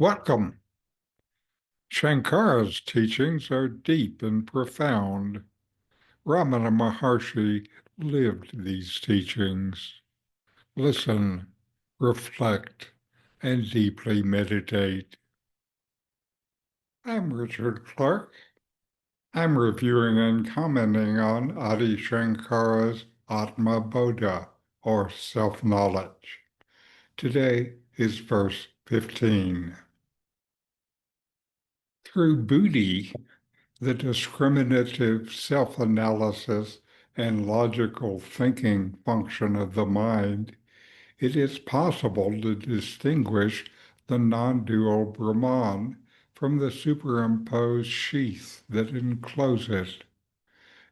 Welcome. Shankara's teachings are deep and profound. RamanaMaharshi lived these teachings. Listen, reflect, and deeply meditate. I'm Richard Clarke. I'm reviewing and commenting on Adi Shankara's Atma Bodha, or self-knowledge. Today is verse 15. Through buddhi, the discriminative self-analysis and logical thinking function of the mind, it is possible to distinguish the non-dual Brahman from the superimposed sheaths that enclose it,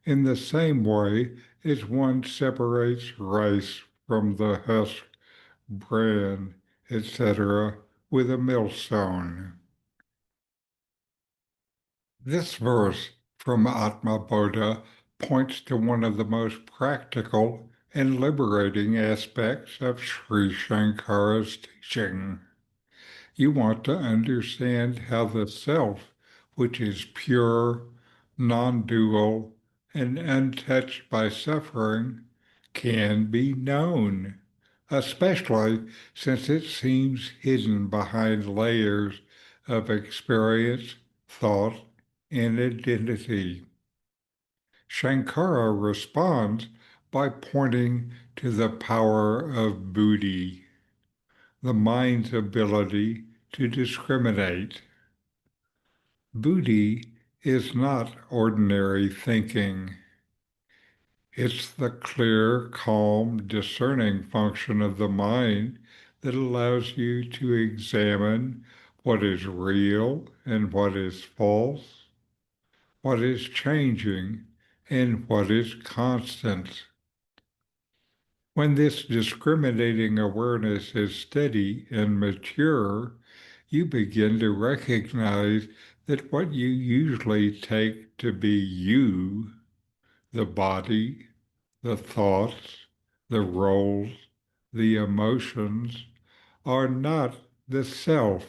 in the same way as one separates rice from the husk, bran, etc., with a millstone. This verse from Atma Bodha points to one of the most practical and liberating aspects of Sri Shankara's teaching. You want to understand how the self, which is pure, non-dual, and untouched by suffering, can be known, especially since it seems hidden behind layers of experience, thought, and identity. Sankara responds by pointing to the power of buddhi, the mind's ability to discriminate. Buddhi is not ordinary thinking. It's the clear, calm, discerning function of the mind that allows you to examine what is real and what is false, what is changing, and what is constant. When this discriminating awareness is steady and mature, you begin to recognize that what you usually take to be you, the body, the thoughts, the roles, the emotions, are not the self.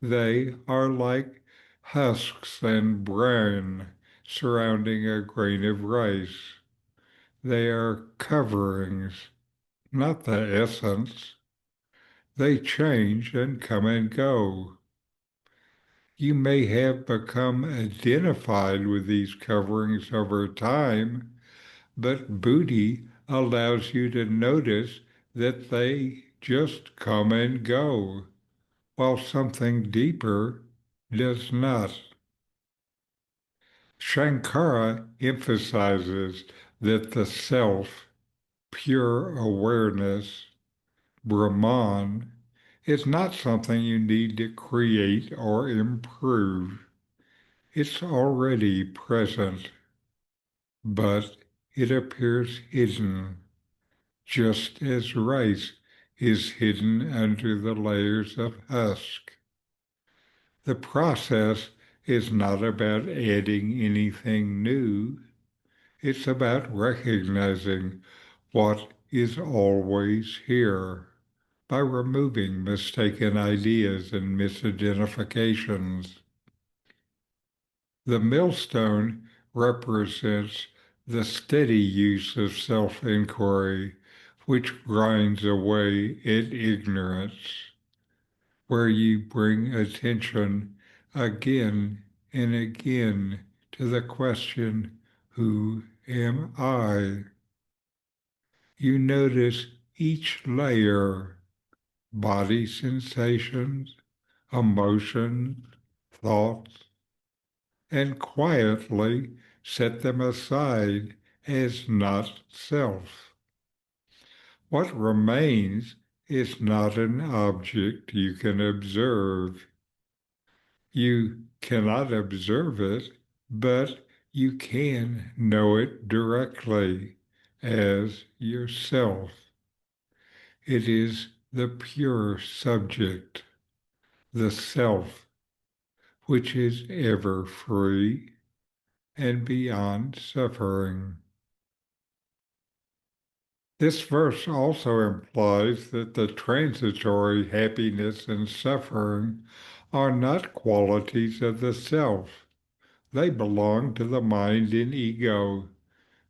They are like husks and bran surrounding a grain of rice. They are coverings, not the essence. They change and come and go. You may have become identified with these coverings over time, but buddhi allows you to notice that they just come and go, while something deeper does not. Shankara emphasizes that the self, pure awareness, Brahman, is not something you need to create or improve. It's already present, but it appears hidden, just as rice is hidden under the layers of husk. The process is not about adding anything new. It's about recognizing what is always here by removing mistaken ideas and misidentifications. The millstone represents the steady use of self-inquiry, which grinds away at ignorance, where you bring attention again and again to the question, who am I? You notice each layer, body sensations, emotions, thoughts, and quietly set them aside as not self. What remains is not an object you can observe. You cannot observe it, but you can know it directly as yourself. It is the pure subject, the self, which is ever free and beyond suffering. This verse also implies that the transitory happiness and suffering are not qualities of the self. They belong to the mind and ego,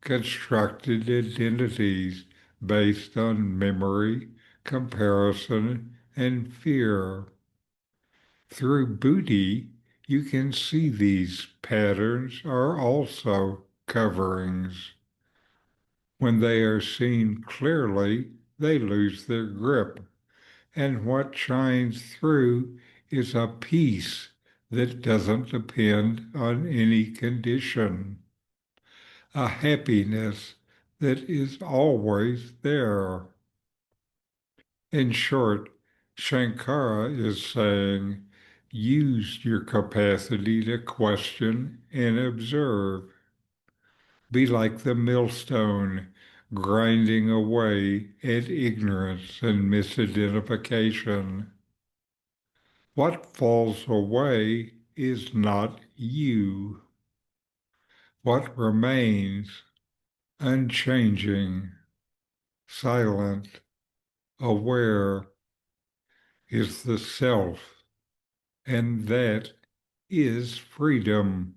constructed identities based on memory, comparison, and fear. Through buddhi, you can see these patterns are also coverings. When they are seen clearly, they lose their grip, and what shines through is a peace that doesn't depend on any condition, a happiness that is always there. In short, Sankara is saying, use your capacity to question and observe. Be like the millstone, grinding away at ignorance and misidentification. What falls away is not you. What remains, unchanging, silent, aware, is the self, and that is freedom.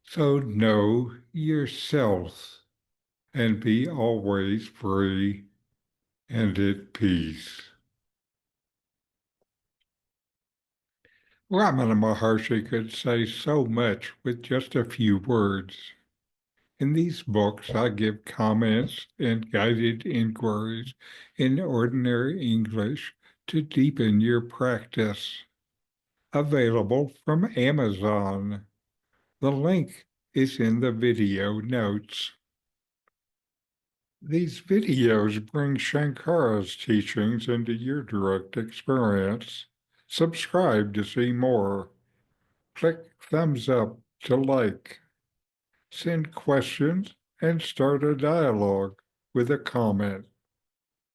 So know yourself and be always free and at peace. RamanaMaharshi could say so much with just a few words. In these books, I give comments and guided inquiries in ordinary English to deepen your practice. Available from Amazon. The link is in the video notes. These videos bring Shankara's teachings into your direct experience. Subscribe to see more. Click thumbs up to like. Send questions and start a dialogue with a comment.